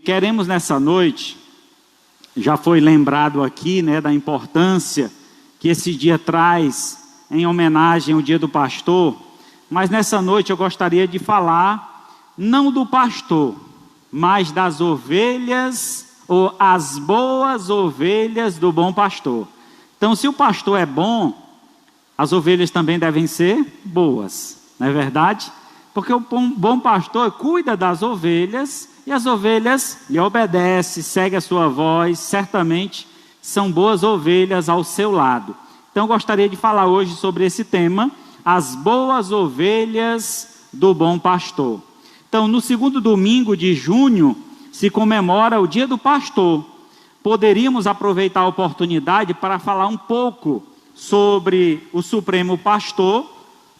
Queremos nessa noite, já foi lembrado aqui, da importância que esse dia traz em homenagem ao Dia do Pastor, mas nessa noite eu gostaria de falar não do pastor, mas das ovelhas, ou as boas ovelhas do bom pastor. Então, se o pastor é bom, as ovelhas também devem ser boas, não é verdade? Porque o bom pastor cuida das ovelhas e as ovelhas lhe obedecem, seguem a sua voz, certamente são boas ovelhas ao seu lado. Então, eu gostaria de falar hoje sobre esse tema, as boas ovelhas do bom pastor. Então, no segundo domingo de junho, se comemora o Dia do Pastor. Poderíamos aproveitar a oportunidade para falar um pouco sobre o Supremo Pastor,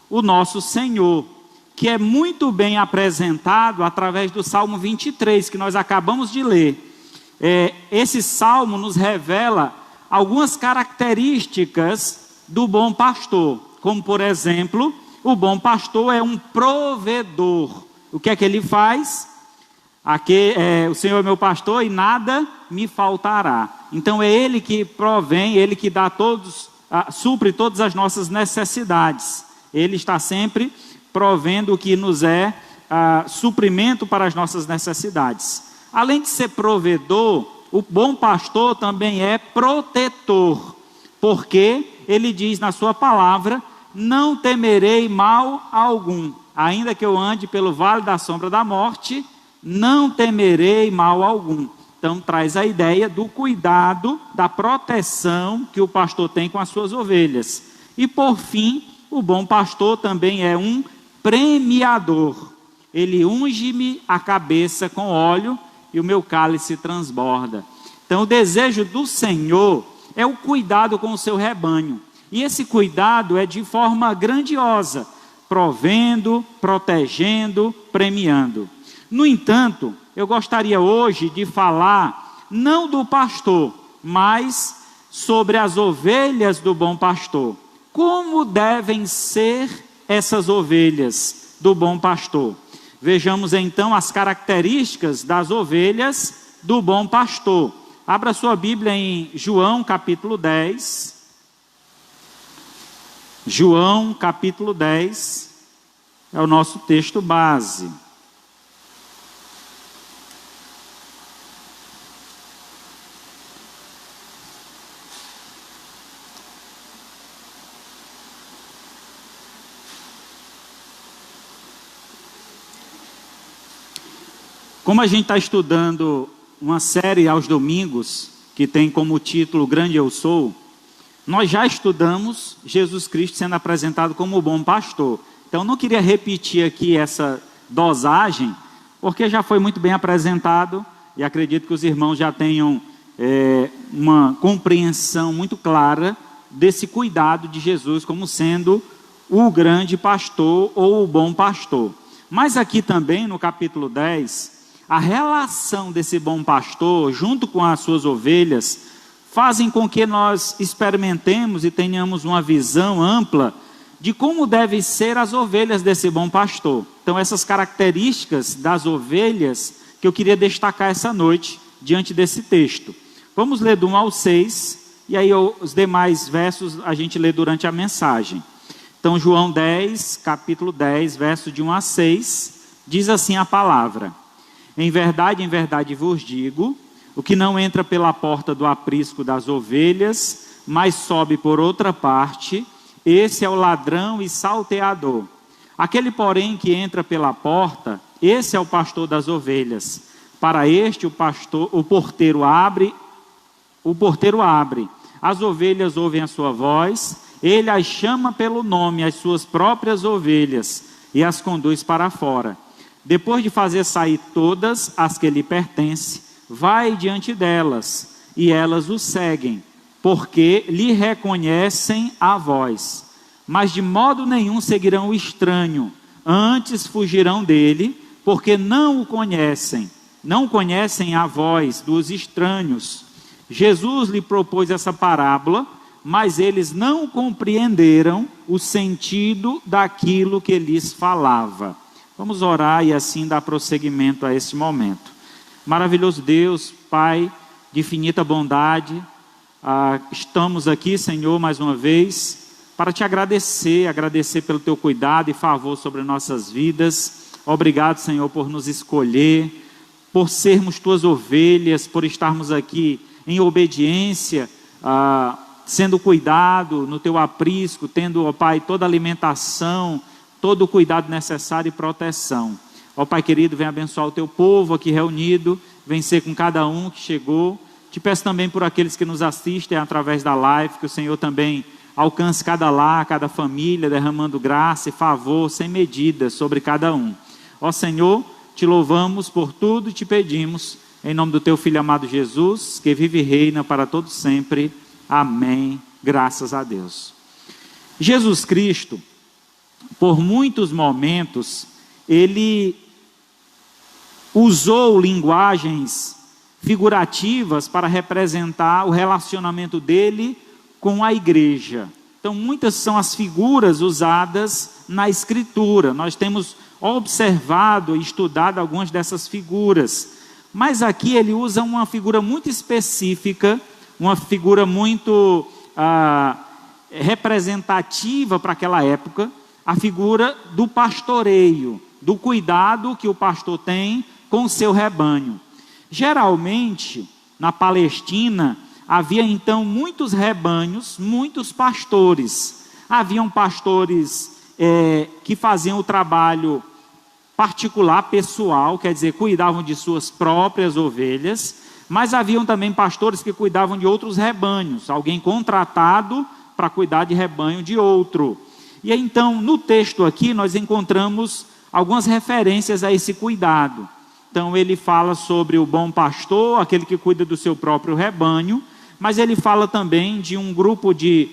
o nosso Senhor, que é muito bem apresentado através do Salmo 23, que nós acabamos de ler. Esse Salmo nos revela algumas características do bom pastor, como por exemplo, o bom pastor é um provedor. O que é que ele faz? O Senhor é meu pastor e nada me faltará. Então é Ele que provém, Ele que dá supre todas as nossas necessidades. Ele está sempre provendo o que nos é suprimento para as nossas necessidades. Além de ser provedor, o bom pastor também é protetor, porque Ele diz na sua palavra: não temerei mal algum, ainda que eu ande pelo vale da sombra da morte, não temerei mal algum. Então traz a ideia do cuidado, da proteção que o pastor tem com as suas ovelhas. E por fim, o bom pastor também é um premiador. Ele unge-me a cabeça com óleo e o meu cálice transborda. Então o desejo do Senhor é o cuidado com o seu rebanho. E esse cuidado é de forma grandiosa, provendo, protegendo, premiando. No entanto, eu gostaria hoje de falar não do pastor, mas sobre as ovelhas do bom pastor. Como devem ser essas ovelhas do bom pastor? Vejamos então as características das ovelhas do bom pastor. Abra sua Bíblia em João capítulo 10. João capítulo 10 é o nosso texto base. Como a gente está estudando uma série aos domingos, que tem como título Grande Eu Sou, nós já estudamos Jesus Cristo sendo apresentado como o bom pastor. Então, não queria repetir aqui essa dosagem, porque já foi muito bem apresentado, e acredito que os irmãos já tenham uma compreensão muito clara desse cuidado de Jesus como sendo o grande pastor ou o bom pastor. Mas aqui também, no capítulo 10, a relação desse bom pastor, junto com as suas ovelhas, fazem com que nós experimentemos e tenhamos uma visão ampla de como devem ser as ovelhas desse bom pastor. Então, essas características das ovelhas que eu queria destacar essa noite, diante desse texto. Vamos ler do 1 ao 6, e aí os demais versos a gente lê durante a mensagem. Então, João 10, capítulo 10, verso de 1 a 6, diz assim a palavra: em verdade vos digo, o que não entra pela porta do aprisco das ovelhas, mas sobe por outra parte, esse é o ladrão e salteador. Aquele, porém, que entra pela porta, esse é o pastor das ovelhas. Para este o porteiro abre, as ovelhas ouvem a sua voz, ele as chama pelo nome, as suas próprias ovelhas, e as conduz para fora. Depois de fazer sair todas as que lhe pertencem, vai diante delas, e elas o seguem, porque lhe reconhecem a voz. Mas de modo nenhum seguirão o estranho, antes fugirão dele, porque não conhecem a voz dos estranhos. Jesus lhe propôs essa parábola, mas eles não compreenderam o sentido daquilo que lhes falava. Vamos orar e assim dar prosseguimento a esse momento. Maravilhoso Deus, Pai de infinita bondade, estamos aqui, Senhor, mais uma vez, para te agradecer pelo teu cuidado e favor sobre nossas vidas. Obrigado, Senhor, por nos escolher, por sermos tuas ovelhas, por estarmos aqui em obediência, sendo cuidado no teu aprisco, tendo, ó Pai, toda a alimentação, todo o cuidado necessário e proteção. Ó Pai querido, vem abençoar o teu povo aqui reunido, vem ser com cada um que chegou. Te peço também por aqueles que nos assistem através da live, que o Senhor também alcance cada lar, cada família, derramando graça e favor sem medida sobre cada um. Ó Senhor, te louvamos por tudo e te pedimos, em nome do teu Filho amado Jesus, que vive e reina para todo sempre. Amém. Graças a Deus. Jesus Cristo, por muitos momentos, ele usou linguagens figurativas para representar o relacionamento dele com a igreja. Então, muitas são as figuras usadas na Escritura. Nós temos observado e estudado algumas dessas figuras. Mas aqui ele usa uma figura muito específica, uma figura muito representativa para aquela época, a figura do pastoreio, do cuidado que o pastor tem com o seu rebanho. Geralmente, na Palestina, havia então muitos rebanhos, muitos pastores. Haviam pastores que faziam o trabalho particular, pessoal, quer dizer, cuidavam de suas próprias ovelhas, mas haviam também pastores que cuidavam de outros rebanhos, alguém contratado para cuidar de rebanho de outro. E então, no texto aqui, nós encontramos algumas referências a esse cuidado. Então ele fala sobre o bom pastor, aquele que cuida do seu próprio rebanho, mas ele fala também de um grupo de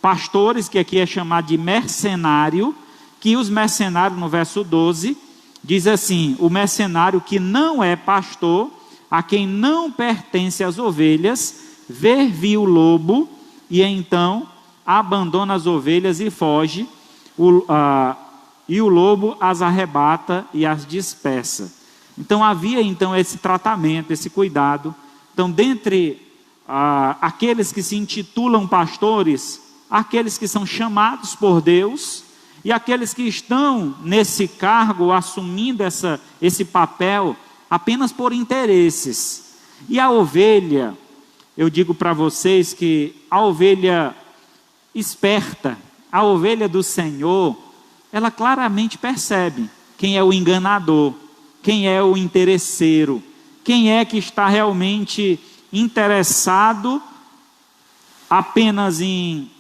pastores, que aqui é chamado de mercenário, que os mercenários, no verso 12, diz assim: o mercenário que não é pastor, a quem não pertence as ovelhas, vir o lobo, e então abandona as ovelhas e foge, e o lobo as arrebata e as dispersa. Então havia então esse tratamento, esse cuidado. Então dentre aqueles que se intitulam pastores, aqueles que são chamados por Deus, e aqueles que estão nesse cargo, assumindo esse papel apenas por interesses. E a ovelha, eu digo para vocês que a ovelha esperta, a ovelha do Senhor, ela claramente percebe quem é o enganador, quem é o interesseiro, quem é que está realmente interessado apenas em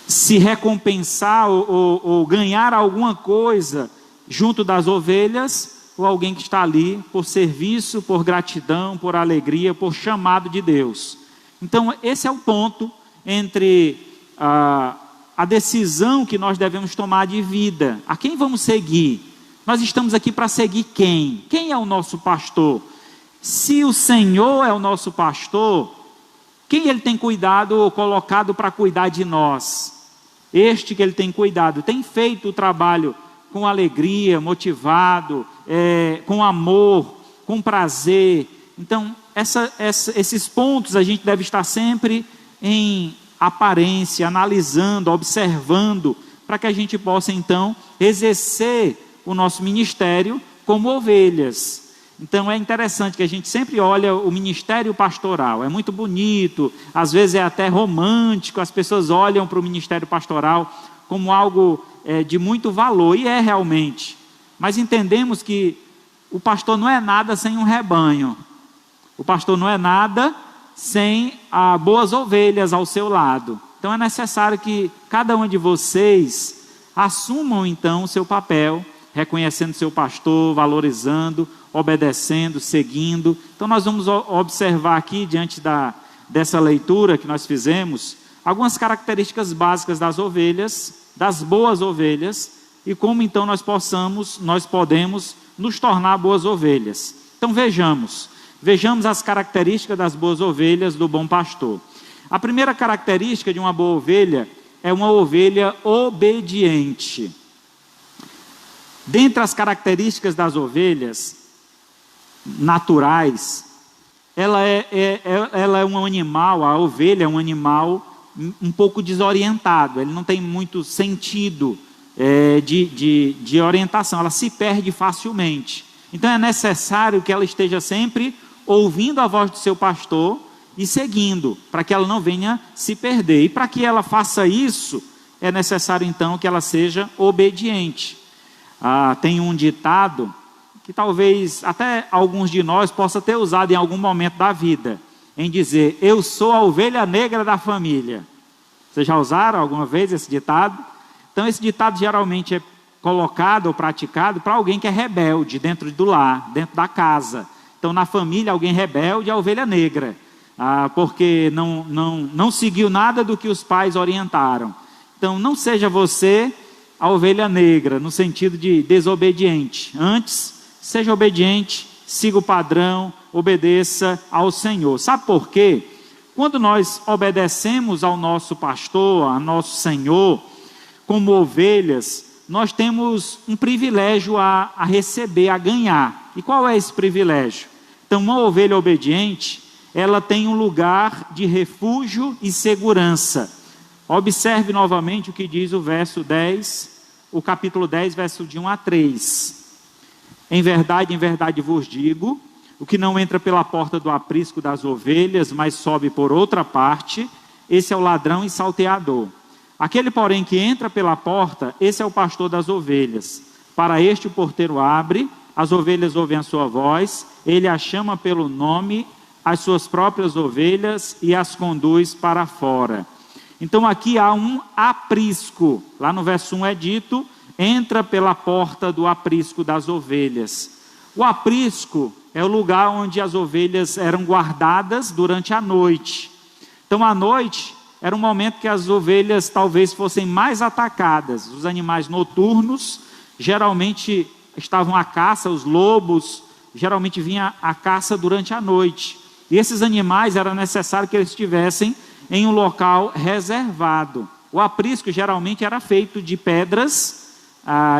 se recompensar ou ganhar alguma coisa junto das ovelhas, ou alguém que está ali por serviço, por gratidão, por alegria, por chamado de Deus. Então esse é o ponto entre a decisão que nós devemos tomar de vida. A quem vamos seguir? Nós estamos aqui para seguir quem? Quem é o nosso pastor? Se o Senhor é o nosso pastor, quem Ele tem cuidado ou colocado para cuidar de nós? Este que Ele tem cuidado, tem feito o trabalho com alegria, motivado, com amor, com prazer. Então, esses pontos a gente deve estar sempre em aparência, analisando, observando, para que a gente possa então exercer o nosso ministério como ovelhas. Então é interessante que a gente sempre olha o ministério pastoral, é muito bonito, às vezes é até romântico, as pessoas olham para o ministério pastoral como algo de muito valor, e é realmente, mas entendemos que o pastor não é nada sem um rebanho, o pastor não é nada sem boas ovelhas ao seu lado. Então é necessário que cada um de vocês assumam então o seu papel, reconhecendo seu pastor, valorizando, obedecendo, seguindo. Então nós vamos observar aqui, diante dessa leitura que nós fizemos, algumas características básicas das ovelhas, das boas ovelhas, e como então nós podemos nos tornar boas ovelhas. Então vejamos as características das boas ovelhas do bom pastor. A primeira característica de uma boa ovelha é uma ovelha obediente. Dentre as características das ovelhas, naturais, ela é um animal, a ovelha é um animal um pouco desorientado, ele não tem muito sentido de orientação, ela se perde facilmente. Então é necessário que ela esteja sempre ouvindo a voz do seu pastor e seguindo, para que ela não venha se perder. E para que ela faça isso, é necessário então que ela seja obediente. Tem um ditado que talvez até alguns de nós possa ter usado em algum momento da vida, em dizer: eu sou a ovelha negra da família. Vocês já usaram alguma vez esse ditado? Então esse ditado geralmente é colocado ou praticado para alguém que é rebelde dentro do lar, dentro da casa. Então na família alguém rebelde é a ovelha negra, porque não seguiu nada do que os pais orientaram. Então não seja você a ovelha negra no sentido de desobediente. Antes, seja obediente, siga o padrão, obedeça ao Senhor. Sabe por quê? Quando nós obedecemos ao nosso pastor, ao nosso Senhor, como ovelhas, nós temos um privilégio a receber, a ganhar. E qual é esse privilégio? Então, uma ovelha obediente, ela tem um lugar de refúgio e segurança. Observe novamente o que diz o verso 10, o capítulo 10, verso de 1 a 3. Em verdade vos digo, o que não entra pela porta do aprisco das ovelhas, mas sobe por outra parte, esse é o ladrão e salteador. Aquele, porém, que entra pela porta, esse é o pastor das ovelhas. Para este o porteiro abre, as ovelhas ouvem a sua voz, ele as chama pelo nome, as suas próprias ovelhas, e as conduz para fora. Então aqui há um aprisco. Lá no verso 1 é dito: entra pela porta do aprisco das ovelhas. O aprisco é o lugar onde as ovelhas eram guardadas durante a noite. Então à noite era um momento que as ovelhas talvez fossem mais atacadas. Os animais noturnos geralmente estavam à caça, os lobos geralmente vinham à caça durante a noite. E esses animais era necessário que eles estivessem em um local reservado. O aprisco geralmente era feito de pedras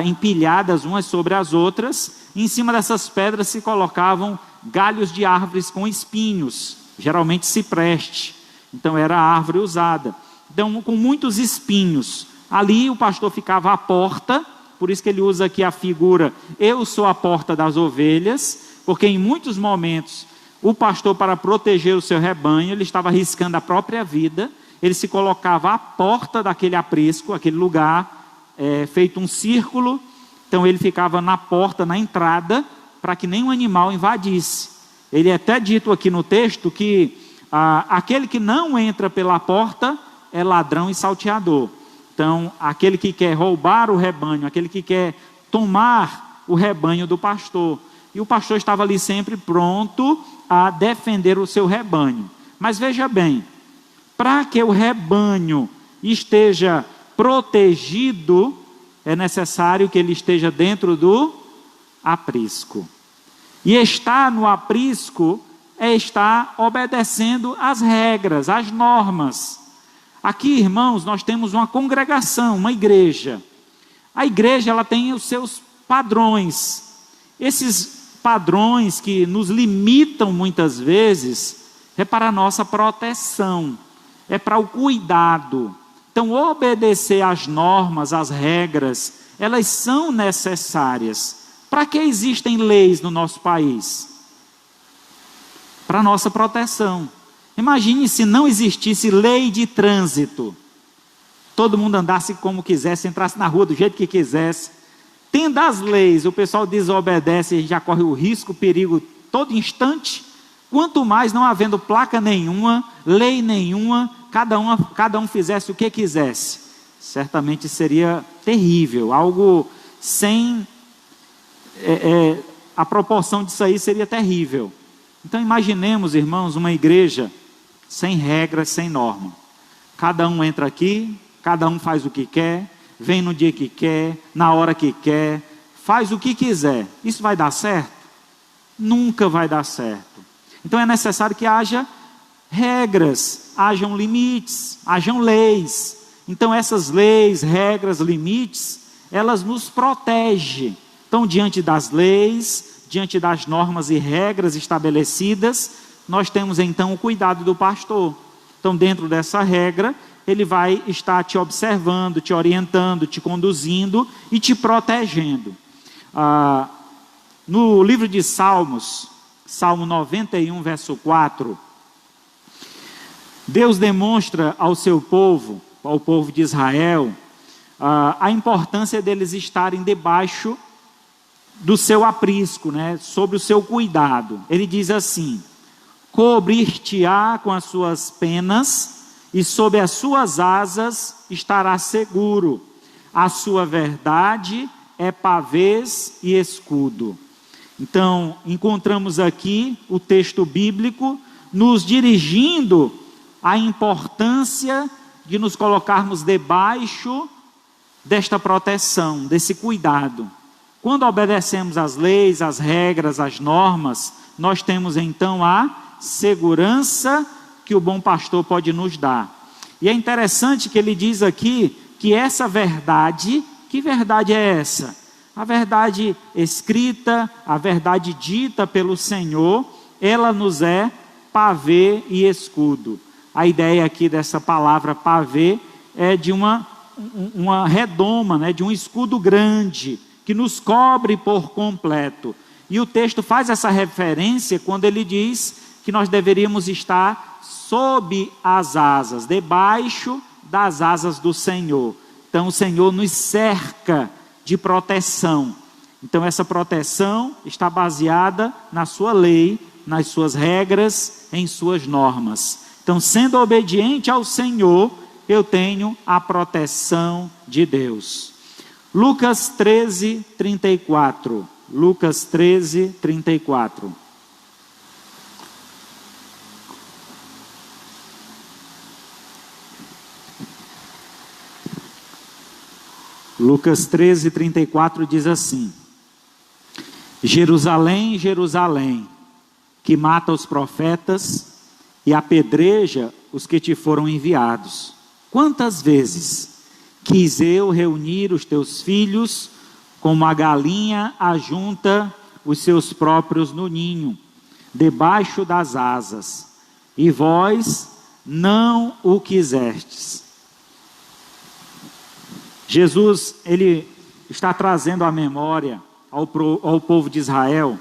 empilhadas umas sobre as outras, e em cima dessas pedras se colocavam galhos de árvores com espinhos, geralmente cipreste. Então era a árvore usada. Então, com muitos espinhos. Ali o pastor ficava à porta, por isso que ele usa aqui a figura: eu sou a porta das ovelhas, porque em muitos momentos o pastor, para proteger o seu rebanho, ele estava arriscando a própria vida, ele se colocava à porta daquele aprisco, aquele lugar, feito um círculo. Então ele ficava na porta, na entrada, para que nenhum animal invadisse. Ele é até dito aqui no texto que aquele que não entra pela porta é ladrão e salteador. Então aquele que quer roubar o rebanho, aquele que quer tomar o rebanho do pastor. E o pastor estava ali sempre pronto a defender o seu rebanho. Mas veja bem, para que o rebanho esteja protegido, é necessário que ele esteja dentro do aprisco. E estar no aprisco é estar obedecendo às regras, às normas. Aqui, irmãos, nós temos uma congregação, uma igreja. A igreja, ela tem os seus padrões. Esses padrões que nos limitam muitas vezes é para a nossa proteção, é para o cuidado. Então, obedecer às normas, às regras, elas são necessárias. Para que existem leis no nosso país? Para a nossa proteção. Imagine se não existisse lei de trânsito. Todo mundo andasse como quisesse, entrasse na rua do jeito que quisesse. Tendo as leis, o pessoal desobedece e já corre o risco, o perigo todo instante. Quanto mais não havendo placa nenhuma, lei nenhuma, cada um fizesse o que quisesse. Certamente seria terrível, algo sem... a proporção disso aí seria terrível. Então imaginemos, irmãos, uma igreja sem regras, sem norma. Cada um entra aqui, cada um faz o que quer, vem no dia que quer, na hora que quer, faz o que quiser. Isso vai dar certo? Nunca vai dar certo. Então é necessário que haja regras, hajam limites, hajam leis. Então essas leis, regras, limites, elas nos protegem. Então diante das leis, diante das normas e regras estabelecidas, nós temos então o cuidado do pastor. Então, dentro dessa regra, ele vai estar te observando, te orientando, te conduzindo e te protegendo. No livro de Salmos, Salmo 91, verso 4, Deus demonstra ao seu povo, ao povo de Israel, a importância deles estarem debaixo do seu aprisco, né, sobre o seu cuidado. Ele diz assim: cobrir-te-á com as suas penas, e sob as suas asas estará seguro. A sua verdade é pavês e escudo. Então, encontramos aqui o texto bíblico nos dirigindo à importância de nos colocarmos debaixo desta proteção, desse cuidado. Quando obedecemos às leis, às regras, às normas, nós temos então a segurança que o bom pastor pode nos dar. E é interessante que ele diz aqui que essa verdade, que verdade é essa? A verdade escrita, a verdade dita pelo Senhor, ela nos é pavê e escudo. A ideia aqui dessa palavra pavê é de uma redoma, né, de um escudo grande, que nos cobre por completo. E o texto faz essa referência quando ele diz que nós deveríamos estar sob as asas, debaixo das asas do Senhor. Então o Senhor nos cerca de proteção. Então essa proteção está baseada na sua lei, nas suas regras, em suas normas. Então, sendo obediente ao Senhor, eu tenho a proteção de Deus. Lucas 13, 34. Lucas 13, 34. Lucas 13, 34 diz assim: Jerusalém, Jerusalém, que mata os profetas e apedreja os que te foram enviados. Quantas vezes quis eu reunir os teus filhos, como a galinha ajunta os seus próprios no ninho, debaixo das asas, e vós não o quisestes. Jesus, ele está trazendo à memória ao povo de Israel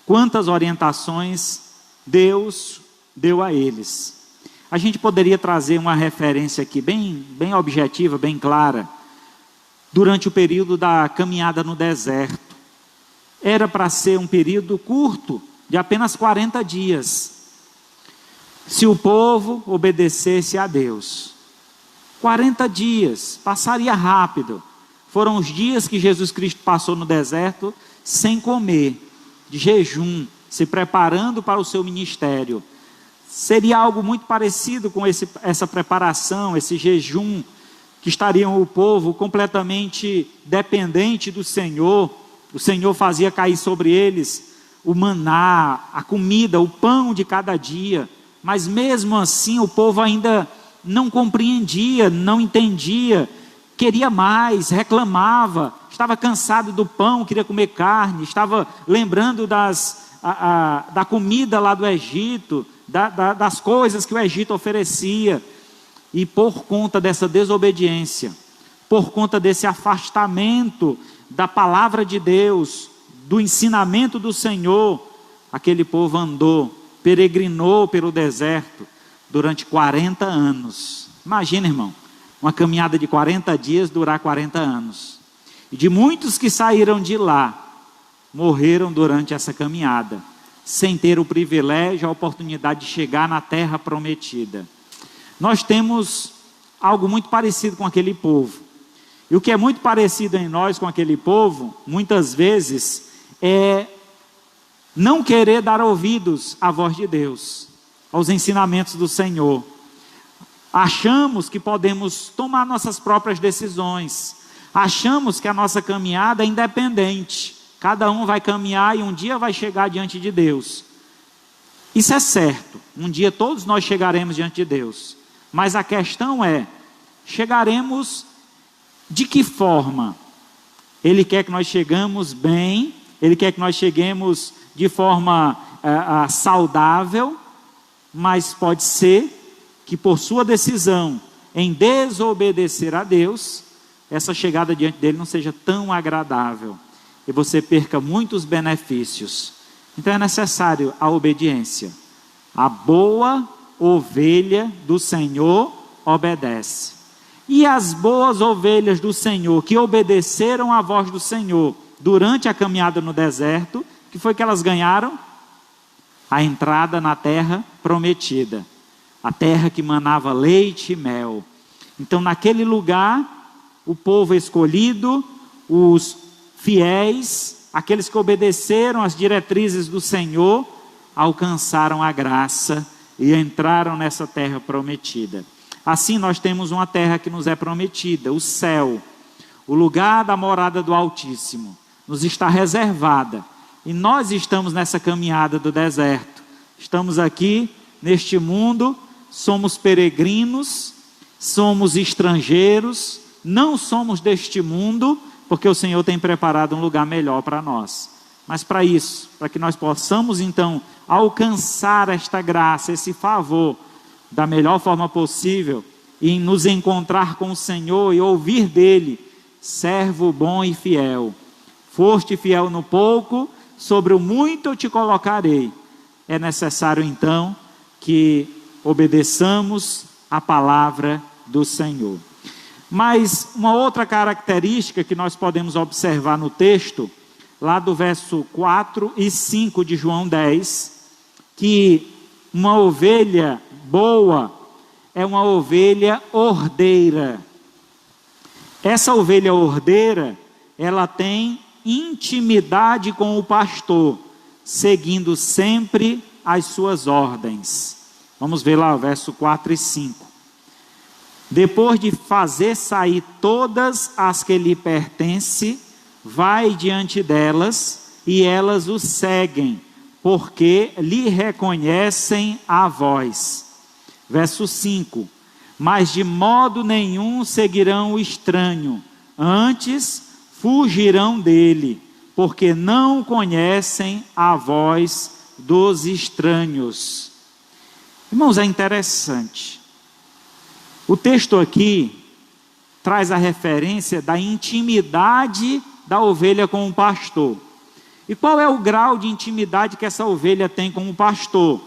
quantas orientações Deus deu a eles. A gente poderia trazer uma referência aqui bem objetiva, bem clara. Durante o período da caminhada no deserto, era para ser um período curto, de apenas 40 dias, se o povo obedecesse a Deus. 40 dias, passaria rápido. Foram os dias que Jesus Cristo passou no deserto, sem comer, de jejum, se preparando para o seu ministério. Seria algo muito parecido com essa preparação, esse jejum, que estariam o povo completamente dependente do Senhor. O Senhor fazia cair sobre eles o maná, a comida, o pão de cada dia. Mas mesmo assim o povo ainda não compreendia, não entendia, queria mais, reclamava, estava cansado do pão, queria comer carne, estava lembrando da comida lá do Egito, das coisas que o Egito oferecia. E por conta dessa desobediência, por conta desse afastamento da palavra de Deus, do ensinamento do Senhor, aquele povo andou, peregrinou pelo deserto durante 40 anos. Imagina, irmão, uma caminhada de 40 dias durar 40 anos. E de muitos que saíram de lá, morreram durante essa caminhada, sem ter o privilégio, a oportunidade de chegar na terra prometida. Nós temos algo muito parecido com aquele povo. E o que é muito parecido em nós com aquele povo, muitas vezes, é não querer dar ouvidos à voz de Deus, aos ensinamentos do Senhor. Achamos que podemos tomar nossas próprias decisões. Achamos que a nossa caminhada é independente. Cada um vai caminhar e um dia vai chegar diante de Deus. Isso é certo. Um dia todos nós chegaremos diante de Deus. Mas a questão é, chegaremos de que forma? Ele quer que nós chegamos bem Ele quer que nós cheguemos de forma saudável, mas pode ser que por sua decisão em desobedecer a Deus, essa chegada diante dele não seja tão agradável e você perca muitos benefícios. Então é necessário a obediência. A boa ovelha do Senhor obedece. E as boas ovelhas do Senhor, que obedeceram à voz do Senhor durante a caminhada no deserto, que foi que elas ganharam? A entrada na terra prometida, a terra que manava leite e mel. Então naquele lugar, o povo escolhido, os fiéis, aqueles que obedeceram às diretrizes do Senhor, alcançaram a graça e entraram nessa terra prometida. Assim nós temos uma terra que nos é prometida, o céu, o lugar da morada do Altíssimo, nos está reservada. E nós estamos nessa caminhada do deserto. Estamos aqui neste mundo, somos peregrinos, somos estrangeiros, não somos deste mundo, porque o Senhor tem preparado um lugar melhor para nós. Mas para isso, para que nós possamos então alcançar esta graça, esse favor, da melhor forma possível, e nos encontrar com o Senhor e ouvir dele: servo bom e fiel, foste fiel no pouco, sobre o muito eu te colocarei. É necessário então que obedeçamos a palavra do Senhor. Mas uma outra característica que nós podemos observar no texto, lá do verso 4 e 5 de João 10, que uma ovelha boa é uma ovelha ordeira. Essa ovelha ordeira, ela tem intimidade com o pastor, seguindo sempre as suas ordens. Vamos ver lá o verso 4 e 5. Depois de fazer sair todas as que lhe pertencem, vai diante delas e elas o seguem, porque lhe reconhecem a voz. Verso 5. Mas de modo nenhum seguirão o estranho, antes fugirão dele, porque não conhecem a voz dos estranhos. Irmãos, é interessante. O texto aqui traz a referência da intimidade da ovelha com o pastor. E qual é o grau de intimidade que essa ovelha tem com o pastor?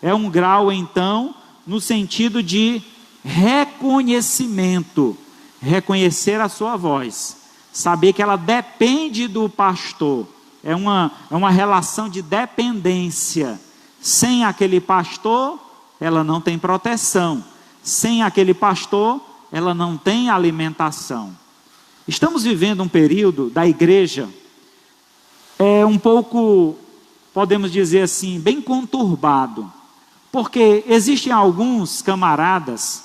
É um grau, então, no sentido de reconhecimento, reconhecer a sua voz, saber que ela depende do pastor, é uma relação de dependência. Sem aquele pastor, ela não tem proteção, sem aquele pastor, ela não tem alimentação. Estamos vivendo um período da igreja, um pouco, podemos dizer assim, bem conturbado, porque existem alguns camaradas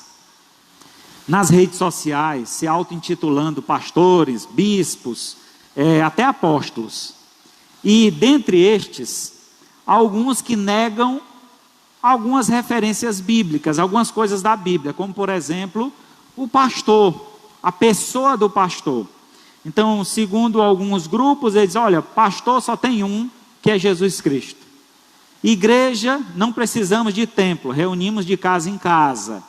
nas redes sociais, se auto-intitulando pastores, bispos, até apóstolos. E dentre estes, alguns que negam algumas referências bíblicas, algumas coisas da Bíblia, como por exemplo, o pastor, a pessoa do pastor. Então, segundo alguns grupos, eles dizem: olha, pastor só tem um, que é Jesus Cristo. Igreja, não precisamos de templo, reunimos de casa em casa.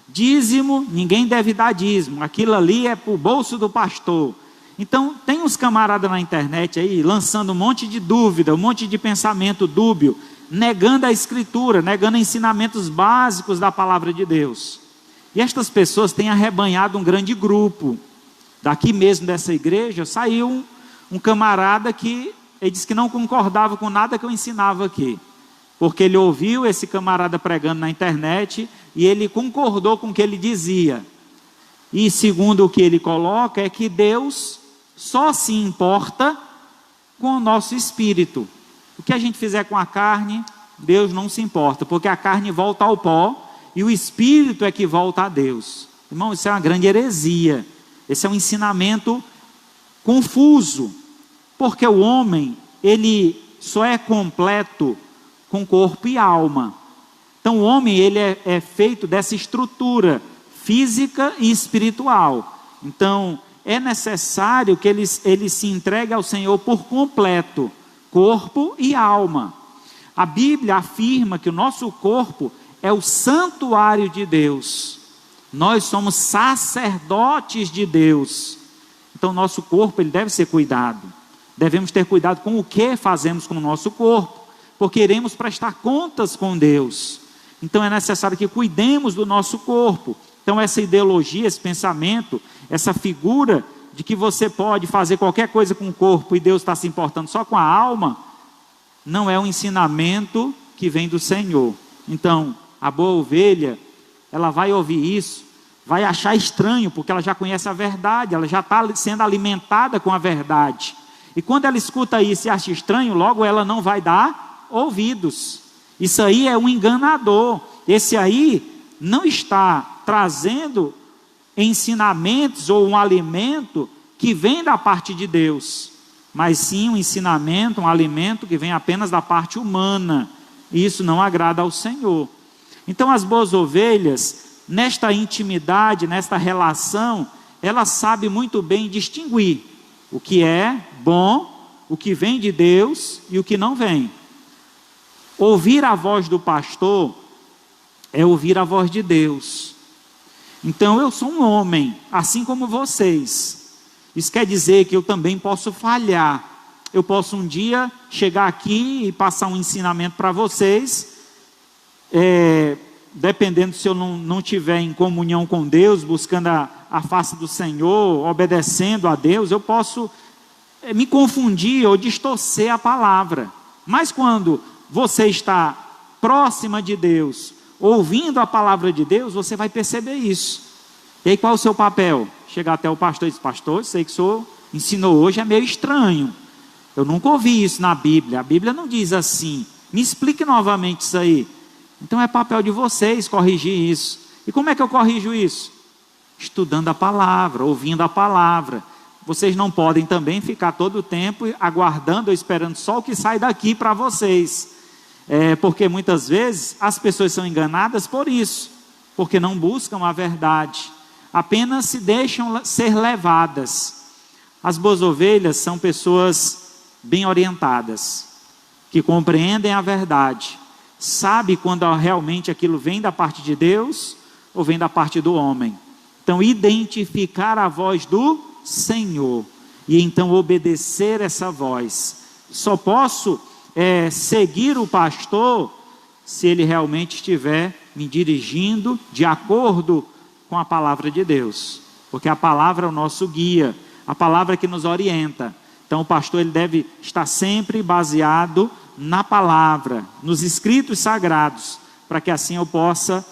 Dízimo, ninguém deve dar dízimo, aquilo ali é para o bolso do pastor. Então, tem uns camaradas na internet aí, lançando um monte de dúvida, um monte de pensamento dúbio, negando a Escritura, negando ensinamentos básicos da palavra de Deus. E estas pessoas têm arrebanhado um grande grupo. Daqui mesmo dessa igreja, saiu um camarada que ele disse que não concordava com nada que eu ensinava aqui, porque ele ouviu esse camarada pregando na internet e ele concordou com o que ele dizia. E segundo o que ele coloca, é que Deus só se importa com o nosso espírito. O que a gente fizer com a carne, Deus não se importa, porque a carne volta ao pó e o espírito é que volta a Deus. Irmão, isso é uma grande heresia. Esse é um ensinamento confuso, porque o homem, ele só é completo com corpo e alma. Então o homem, ele é feito dessa estrutura física e espiritual. Então é necessário que ele se entregue ao Senhor por completo, corpo e alma. A Bíblia afirma que o nosso corpo é o santuário de Deus. Nós somos sacerdotes de Deus. Então, nosso corpo ele deve ser cuidado. Devemos ter cuidado com o que fazemos com o nosso corpo, porque iremos prestar contas com Deus. Então, é necessário que cuidemos do nosso corpo. Então, essa ideologia, esse pensamento, essa figura de que você pode fazer qualquer coisa com o corpo e Deus está se importando só com a alma, não é um ensinamento que vem do Senhor. Então, a boa ovelha, ela vai ouvir isso, vai achar estranho, porque ela já conhece a verdade, ela já está sendo alimentada com a verdade. E quando ela escuta isso e acha estranho, logo ela não vai dar ouvidos. Isso aí é um enganador. Esse aí não está trazendo ensinamentos ou um alimento que vem da parte de Deus, mas sim um ensinamento, um alimento que vem apenas da parte humana, e isso não agrada ao Senhor. Então as boas ovelhas, nesta intimidade, nesta relação, elas sabem muito bem distinguir o que é bom, o que vem de Deus e o que não vem. Ouvir a voz do pastor é ouvir a voz de Deus. Então eu sou um homem, assim como vocês. Isso quer dizer que eu também posso falhar. Eu posso um dia chegar aqui e passar um ensinamento para vocês, dependendo se eu não estiver em comunhão com Deus, buscando a face do Senhor, obedecendo a Deus, eu posso me confundir ou distorcer a palavra. Mas quando você está próxima de Deus, ouvindo a palavra de Deus, você vai perceber isso. E aí qual é o seu papel? Chegar até o pastor e dizer: pastor, sei que o senhor ensinou hoje, é meio estranho. Eu nunca ouvi isso na Bíblia. A Bíblia não diz assim. Me explique novamente isso aí. Então é papel de vocês corrigir isso. E como é que eu corrijo isso? Estudando a palavra, ouvindo a palavra. Vocês não podem também ficar todo o tempo aguardando ou esperando só o que sai daqui para vocês. Porque muitas vezes as pessoas são enganadas por isso, porque não buscam a verdade, apenas se deixam ser levadas. As boas ovelhas são pessoas bem orientadas, que compreendem a verdade, sabe quando realmente aquilo vem da parte de Deus ou vem da parte do homem. Então identificar a voz do Senhor e então obedecer essa voz. Só posso seguir o pastor se ele realmente estiver me dirigindo de acordo com a palavra de Deus, porque a palavra é o nosso guia, a palavra que nos orienta. Então o pastor ele deve estar sempre baseado na palavra, nos escritos sagrados, para que assim eu possa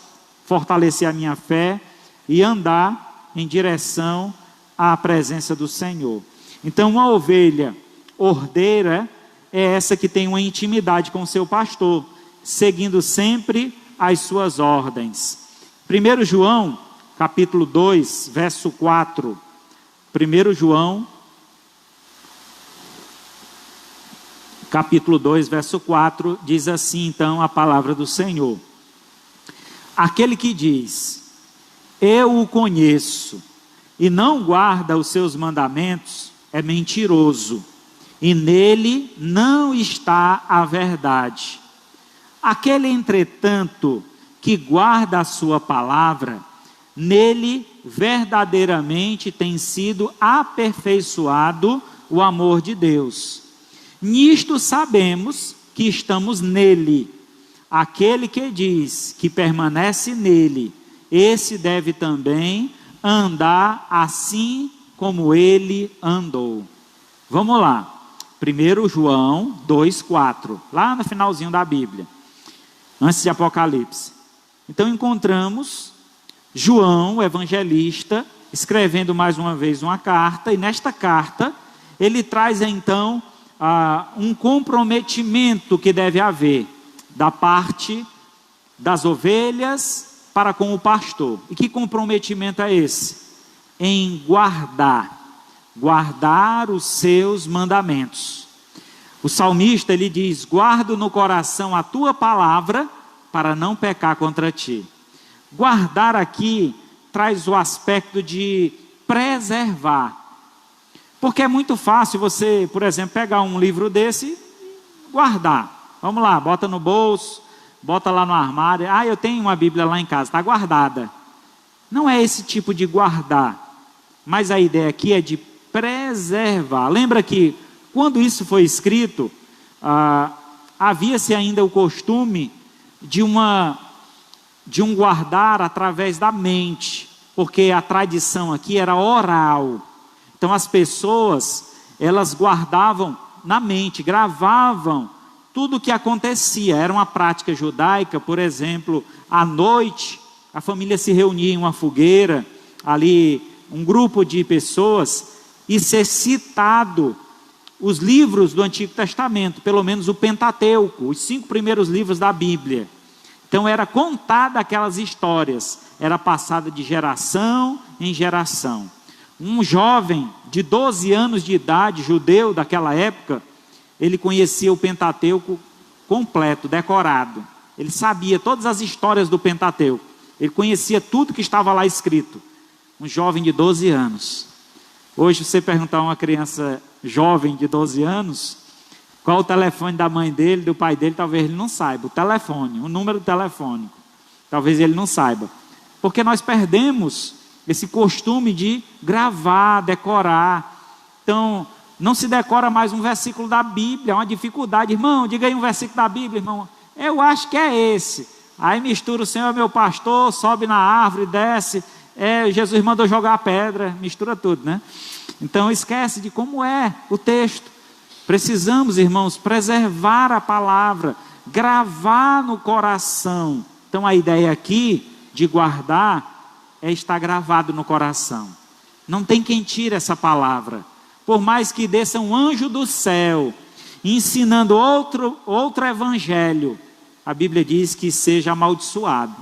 fortalecer a minha fé e andar em direção à presença do Senhor. Então uma ovelha ordeira é essa que tem uma intimidade com o seu pastor, seguindo sempre as suas ordens. 1 João, capítulo 2, verso 4. 1 João, capítulo 2, verso 4, diz assim então a palavra do Senhor: aquele que diz, eu o conheço, e não guarda os seus mandamentos, é mentiroso, e nele não está a verdade. Aquele, entretanto, que guarda a sua palavra, nele verdadeiramente tem sido aperfeiçoado o amor de Deus. Nisto sabemos que estamos nele. Aquele que diz que permanece nele, esse deve também andar assim como ele andou. Vamos lá. 1 João 2,4, lá no finalzinho da Bíblia, antes de Apocalipse. Então encontramos João, o evangelista, escrevendo mais uma vez uma carta, e nesta carta ele traz então um comprometimento que deve haver da parte das ovelhas para com o pastor. E que comprometimento é esse? Em guardar os seus mandamentos. O salmista ele diz: guardo no coração a tua palavra para não pecar contra ti. Guardar aqui traz o aspecto de preservar, porque é muito fácil você, por exemplo, pegar um livro desse guardar. Vamos lá, bota no bolso, bota lá no armário. Ah, eu tenho uma Bíblia lá em casa, está guardada. Não é esse tipo de guardar, mas a ideia aqui é de preservar. Lembra que quando isso foi escrito, havia-se ainda o costume de um guardar através da mente, porque a tradição aqui era oral. Então as pessoas, elas guardavam na mente, gravavam tudo o que acontecia. Era uma prática judaica, por exemplo, à noite, a família se reunia em uma fogueira, ali um grupo de pessoas, e ser citado os livros do Antigo Testamento, pelo menos o Pentateuco, os 5 primeiros livros da Bíblia. Então era contada aquelas histórias, era passada de geração em geração. Um jovem de 12 anos de idade, judeu daquela época, ele conhecia o Pentateuco completo, decorado. Ele sabia todas as histórias do Pentateuco. Ele conhecia tudo que estava lá escrito. Um jovem de 12 anos. Hoje, você perguntar a uma criança jovem de 12 anos, qual o telefone da mãe dele, do pai dele, talvez ele não saiba. O telefone, o número telefônico. Talvez ele não saiba. Porque nós perdemos esse costume de gravar, decorar. Então, não se decora mais um versículo da Bíblia, é uma dificuldade. Irmão, diga aí um versículo da Bíblia, irmão. Eu acho que é esse. Aí mistura o Senhor é meu pastor, sobe na árvore, desce. Jesus mandou jogar a pedra, mistura tudo, né? Então esquece de como é o texto. Precisamos, irmãos, preservar a palavra, gravar no coração. Então a ideia aqui de guardar é estar gravado no coração. Não tem quem tire essa palavra. Por mais que desça um anjo do céu, ensinando outro evangelho, a Bíblia diz que seja amaldiçoado.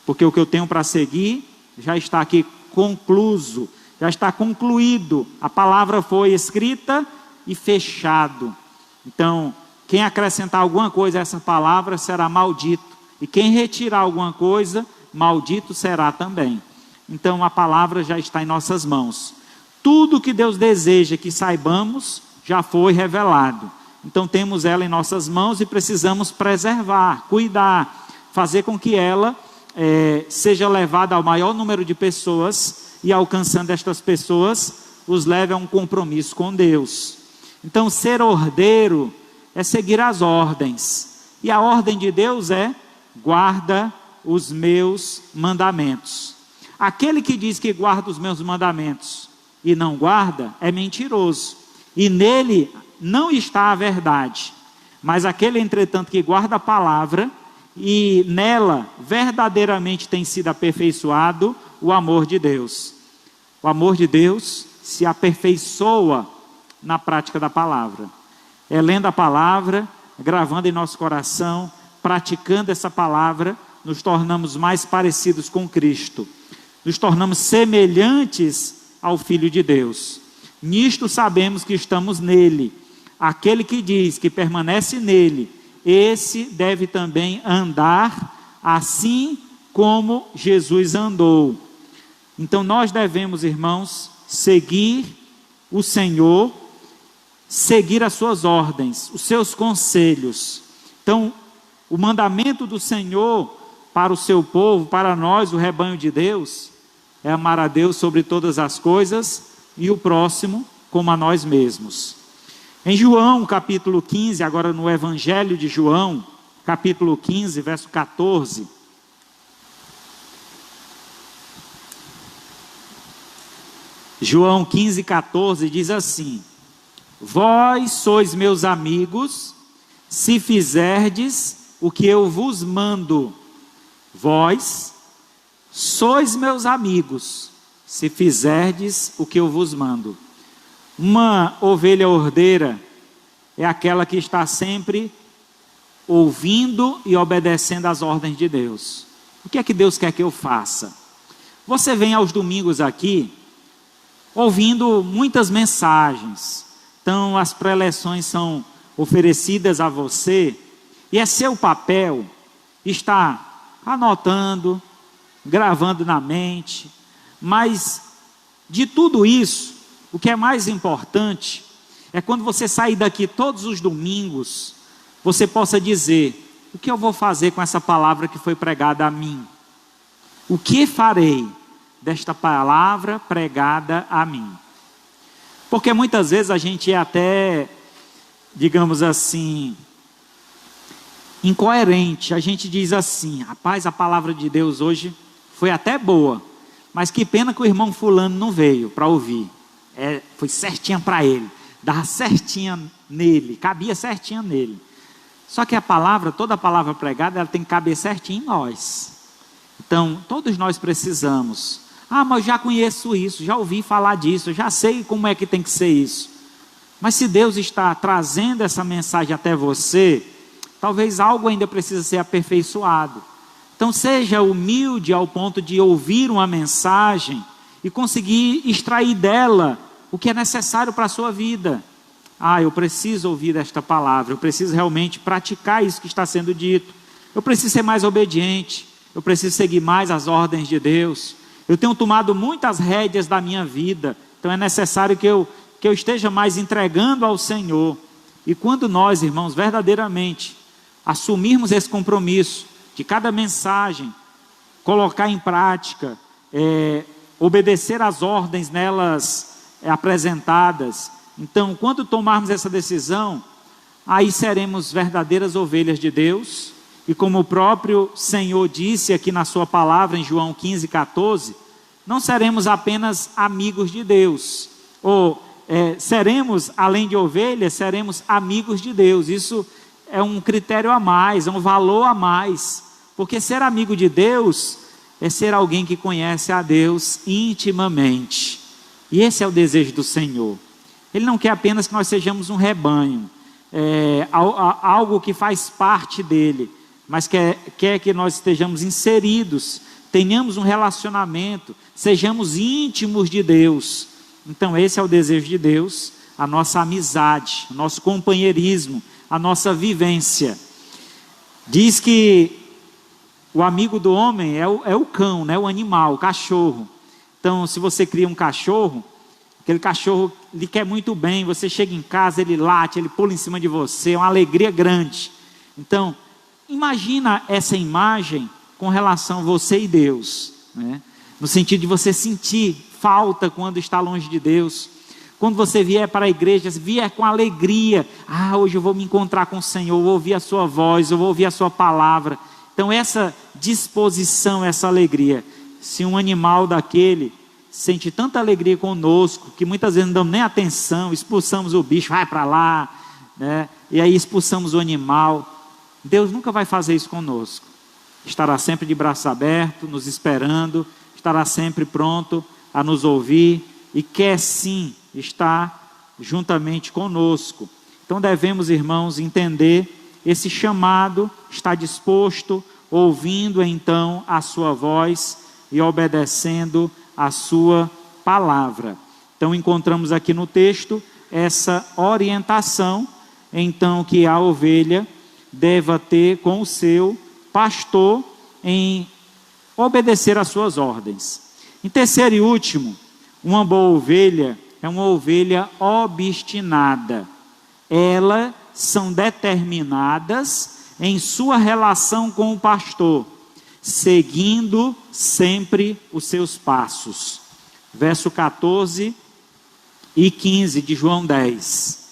Porque o que eu tenho para seguir já está aqui concluso, já está concluído. A palavra foi escrita e fechado. Então, quem acrescentar alguma coisa a essa palavra será maldito. E quem retirar alguma coisa, maldito será também. Então, a palavra já está em nossas mãos. Tudo que Deus deseja que saibamos, já foi revelado. Então, temos ela em nossas mãos e precisamos preservar, cuidar, fazer com que ela seja levada ao maior número de pessoas e, alcançando estas pessoas, os leve a um compromisso com Deus. Então, ser ordeiro é seguir as ordens, e a ordem de Deus é: guarda os meus mandamentos. Aquele que diz que guarda os meus mandamentos e não guarda, é mentiroso, e nele não está a verdade. Mas aquele, entretanto, que guarda a palavra, e nela verdadeiramente tem sido aperfeiçoado o amor de Deus. O amor de Deus se aperfeiçoa na prática da palavra. É lendo a palavra, gravando em nosso coração, praticando essa palavra, nos tornamos mais parecidos com Cristo. Nos tornamos semelhantes ao Filho de Deus. Nisto sabemos que estamos nele. Aquele que diz que permanece nele, esse deve também andar assim como Jesus andou. Então nós devemos, irmãos, seguir o Senhor, seguir as suas ordens, os seus conselhos. Então, o mandamento do Senhor para o seu povo, para nós, o rebanho de Deus, é amar a Deus sobre todas as coisas e o próximo como a nós mesmos. Em João, capítulo 15, agora no Evangelho de João, capítulo 15, verso 14. João 15, 14 diz assim: vós sois meus amigos, se fizerdes o que eu vos mando. Vós sois meus amigos, se fizerdes o que eu vos mando. Uma ovelha ordeira é aquela que está sempre ouvindo e obedecendo às ordens de Deus. O que é que Deus quer que eu faça? Você vem aos domingos aqui ouvindo muitas mensagens. Então as preleções são oferecidas a você, e é seu papel estar anotando, gravando na mente. Mas de tudo isso, o que é mais importante é quando você sair daqui todos os domingos, você possa dizer: o que eu vou fazer com essa palavra que foi pregada a mim? O que farei desta palavra pregada a mim? Porque muitas vezes a gente é até, digamos assim, incoerente. A gente diz assim: rapaz, a palavra de Deus hoje foi até boa, mas que pena que o irmão fulano não veio para ouvir. Foi certinha para ele, dava certinha nele, cabia certinha nele. Só que a palavra, toda a palavra pregada, ela tem que caber certinho em nós. Então, todos nós precisamos. Mas eu já conheço isso, já ouvi falar disso, já sei como é que tem que ser isso. Mas se Deus está trazendo essa mensagem até você, talvez algo ainda precisa ser aperfeiçoado. Então seja humilde ao ponto de ouvir uma mensagem e conseguir extrair dela o que é necessário para a sua vida. Eu preciso ouvir esta palavra, eu preciso realmente praticar isso que está sendo dito. Eu preciso ser mais obediente, eu preciso seguir mais as ordens de Deus. Eu tenho tomado muitas rédeas da minha vida, então é necessário que eu esteja mais entregando ao Senhor. E quando nós, irmãos, verdadeiramente assumirmos esse compromisso de cada mensagem, colocar em prática, obedecer às ordens nelas apresentadas, então quando tomarmos essa decisão, aí seremos verdadeiras ovelhas de Deus. E como o próprio Senhor disse aqui na sua palavra em João 15:14, não seremos apenas amigos de Deus, seremos, além de ovelhas, seremos amigos de Deus. Isso é um critério a mais, é um valor a mais, porque ser amigo de Deus é ser alguém que conhece a Deus intimamente, e esse é o desejo do Senhor. Ele não quer apenas que nós sejamos um rebanho, algo que faz parte dele, mas quer que nós estejamos inseridos, tenhamos um relacionamento, sejamos íntimos de Deus. Então esse é o desejo de Deus, a nossa amizade, o nosso companheirismo, a nossa vivência. Diz que o amigo do homem é o cão, né? O animal, o cachorro. Então se você cria um cachorro, aquele cachorro lhe quer muito bem, você chega em casa, ele late, ele pula em cima de você, é uma alegria grande. Então imagina essa imagem com relação a você e Deus, né? No sentido de você sentir falta quando está longe de Deus. Quando você vier para a igreja, vier com alegria, hoje eu vou me encontrar com o Senhor, eu vou ouvir a sua voz, eu vou ouvir a sua palavra. Então essa disposição, essa alegria, se um animal daquele sente tanta alegria conosco, que muitas vezes não damos nem atenção, expulsamos o bicho, vai para lá, né? E aí expulsamos o animal. Deus nunca vai fazer isso conosco. Estará sempre de braços abertos, nos esperando, estará sempre pronto a nos ouvir e quer sim estar juntamente conosco. Então devemos, irmãos, entender esse chamado, estar disposto, ouvindo então a sua voz e obedecendo a sua palavra. Então encontramos aqui no texto essa orientação, então, que a ovelha deva ter com o seu pastor em obedecer às suas ordens. Em terceiro e último, uma boa ovelha é uma ovelha obstinada. Elas são determinadas em sua relação com o pastor, seguindo sempre os seus passos. Verso 14 e 15 de João 10.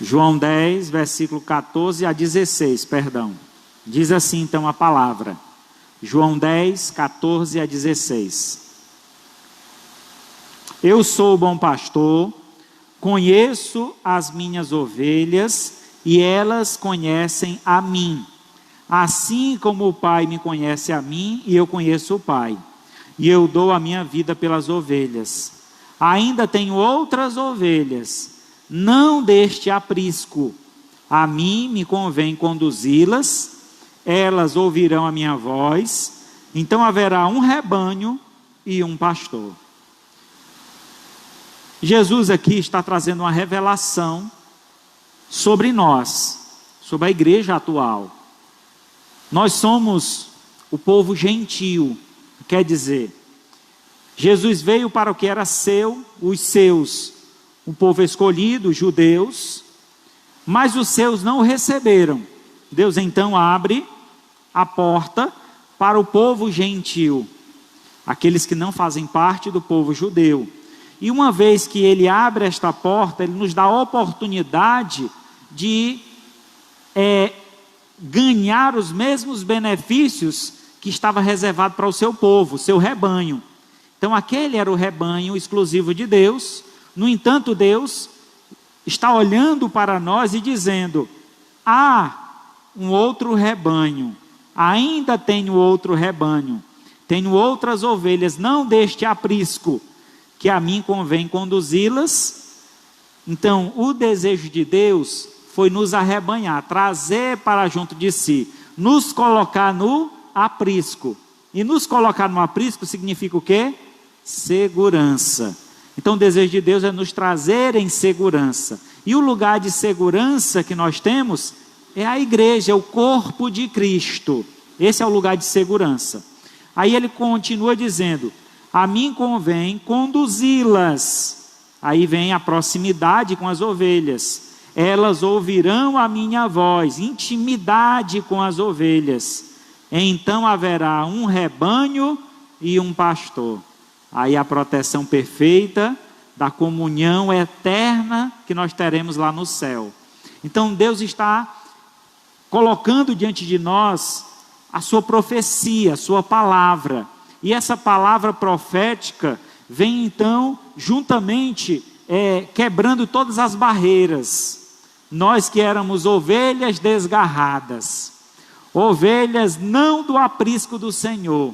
João 10, versículo 14 a 16, perdão. Diz assim então a palavra. João 10, 14 a 16. Eu sou o bom pastor, conheço as minhas ovelhas e elas conhecem a mim. Assim como o Pai me conhece a mim e eu conheço o Pai. E eu dou a minha vida pelas ovelhas. Ainda tenho outras ovelhas, não deste aprisco. A mim me convém conduzi-las, elas ouvirão a minha voz, então haverá um rebanho e um pastor. Jesus aqui está trazendo uma revelação sobre nós, sobre a igreja atual. Nós somos o povo gentil, quer dizer, Jesus veio para o que era seu, os seus, o povo escolhido, os judeus, mas os seus não o receberam. Deus então abre a porta para o povo gentil, aqueles que não fazem parte do povo judeu. E uma vez que ele abre esta porta, ele nos dá a oportunidade de ganhar os mesmos benefícios que estava reservado para o seu povo, o seu rebanho. Então aquele era o rebanho exclusivo de Deus. No entanto, Deus está olhando para nós e dizendo: há um outro rebanho, ainda tenho outro rebanho, tenho outras ovelhas, não deste aprisco, que a mim convém conduzi-las. Então o desejo de Deus foi nos arrebanhar, trazer para junto de si, nos colocar no aprisco. E nos colocar no aprisco significa o quê? Segurança. Então o desejo de Deus é nos trazer em segurança. E o lugar de segurança que nós temos é a igreja, é o corpo de Cristo. Esse é o lugar de segurança. Aí ele continua dizendo: a mim convém conduzi-las. Aí vem a proximidade com as ovelhas. Elas ouvirão a minha voz, intimidade com as ovelhas. Então haverá um rebanho e um pastor. Aí a proteção perfeita da comunhão eterna que nós teremos lá no céu. Então Deus está colocando diante de nós a sua profecia, a sua palavra. E essa palavra profética vem então juntamente quebrando todas as barreiras. Nós que éramos ovelhas desgarradas, ovelhas não do aprisco do Senhor,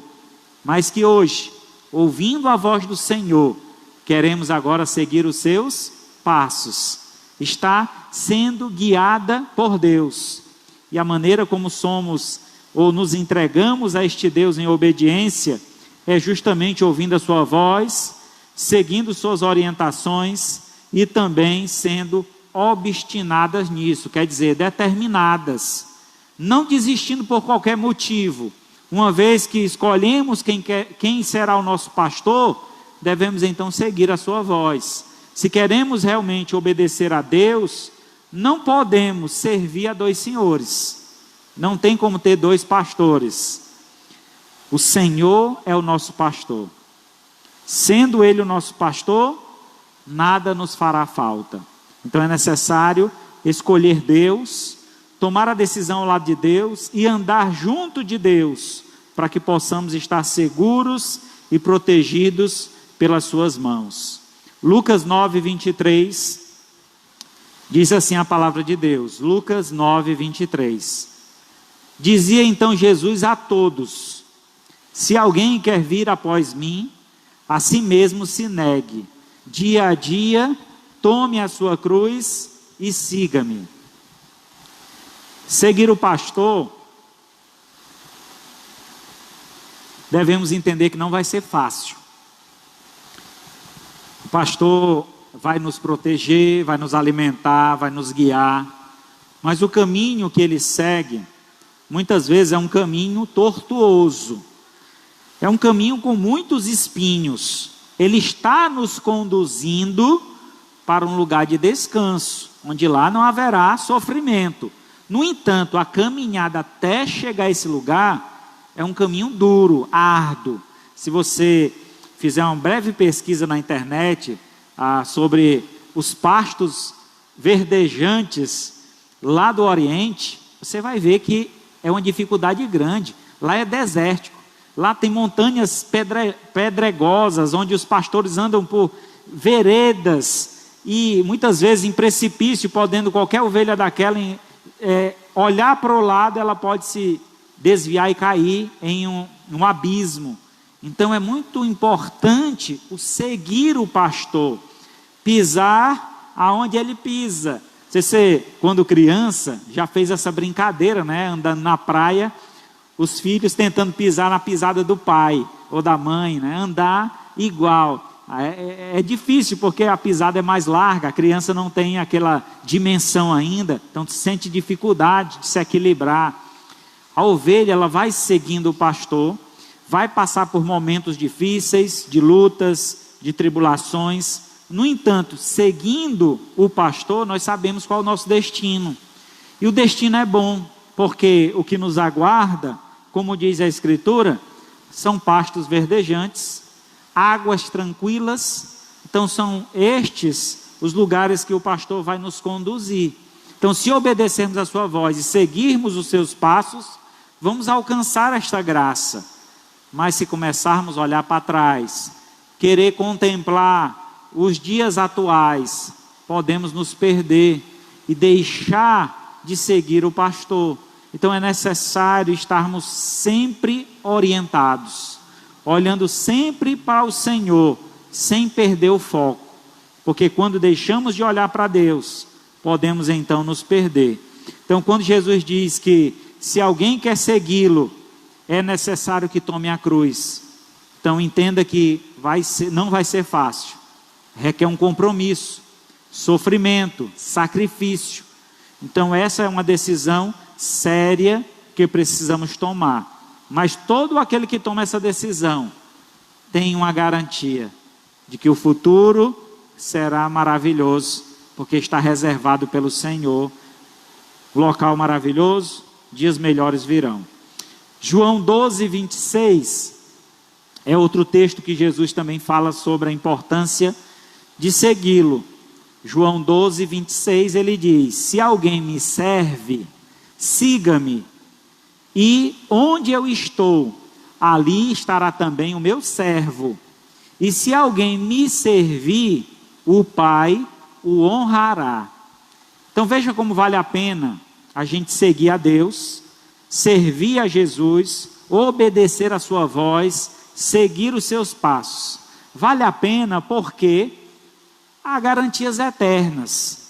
mas que hoje, ouvindo a voz do Senhor, queremos agora seguir os seus passos. Está sendo guiada por Deus. E a maneira como somos ou nos entregamos a este Deus em obediência é justamente ouvindo a sua voz, seguindo suas orientações e também sendo obstinadas nisso, quer dizer, determinadas, não desistindo por qualquer motivo. Uma vez que escolhemos quem será o nosso pastor, devemos então seguir a sua voz. Se queremos realmente obedecer a Deus, não podemos servir a dois senhores. Não tem como ter dois pastores. O Senhor é o nosso pastor. Sendo Ele o nosso pastor, nada nos fará falta. Então é necessário escolher Deus, tomar a decisão ao lado de Deus e andar junto de Deus, para que possamos estar seguros e protegidos pelas suas mãos. Lucas 9, 23, diz assim a palavra de Deus. Lucas 9, 23. Dizia então Jesus a todos: se alguém quer vir após mim, a si mesmo se negue, dia a dia, tome a sua cruz e siga-me. Seguir o pastor, devemos entender que não vai ser fácil. O pastor vai nos proteger, vai nos alimentar, vai nos guiar, mas o caminho que ele segue, muitas vezes é um caminho tortuoso, é um caminho com muitos espinhos. Ele está nos conduzindo para um lugar de descanso, onde lá não haverá sofrimento. No entanto, a caminhada até chegar a esse lugar é um caminho duro, árduo. Se você fizer uma breve pesquisa na internet sobre os pastos verdejantes lá do Oriente, você vai ver que é uma dificuldade grande. Lá é desértico, lá tem montanhas pedregosas, onde os pastores andam por veredas, e muitas vezes em precipício, podendo qualquer ovelha daquela olhar para o lado, ela pode se desviar e cair em um abismo. Então é muito importante o seguir o pastor, pisar aonde ele pisa. Você, quando criança, já fez essa brincadeira, né? Andando na praia, os filhos tentando pisar na pisada do pai ou da mãe, né? Andar igual. É difícil porque a pisada é mais larga, a criança não tem aquela dimensão ainda, então sente dificuldade de se equilibrar. A ovelha, ela vai seguindo o pastor, vai passar por momentos difíceis, de lutas, de tribulações, No entanto, seguindo o pastor, nós sabemos qual é o nosso destino. E o destino é bom, porque o que nos aguarda, como diz a Escritura, são pastos verdejantes, águas tranquilas. Então são estes os lugares que o pastor vai nos conduzir. Então, se obedecermos a sua voz e seguirmos os seus passos, vamos alcançar esta graça. Mas se começarmos a olhar para trás, querer contemplar os dias atuais, podemos nos perder e deixar de seguir o pastor. Então é necessário estarmos sempre orientados, olhando sempre para o Senhor, sem perder o foco. Porque quando deixamos de olhar para Deus, podemos então nos perder. Então, quando Jesus diz que se alguém quer segui-lo, é necessário que tome a cruz. Então entenda que não vai ser fácil. Requer um compromisso, sofrimento, sacrifício. Então essa é uma decisão séria que precisamos tomar. Mas todo aquele que toma essa decisão tem uma garantia de que o futuro será maravilhoso, porque está reservado pelo Senhor. Local maravilhoso, dias melhores virão. João 12, 26 é outro texto que Jesus também fala sobre a importância de segui-lo. João 12, 26, ele diz: se alguém me serve, siga-me, e onde eu estou, ali estará também o meu servo. E se alguém me servir, o Pai o honrará. Então veja como vale a pena a gente seguir a Deus, servir a Jesus, obedecer a sua voz, seguir os seus passos. Vale a pena porque há garantias eternas,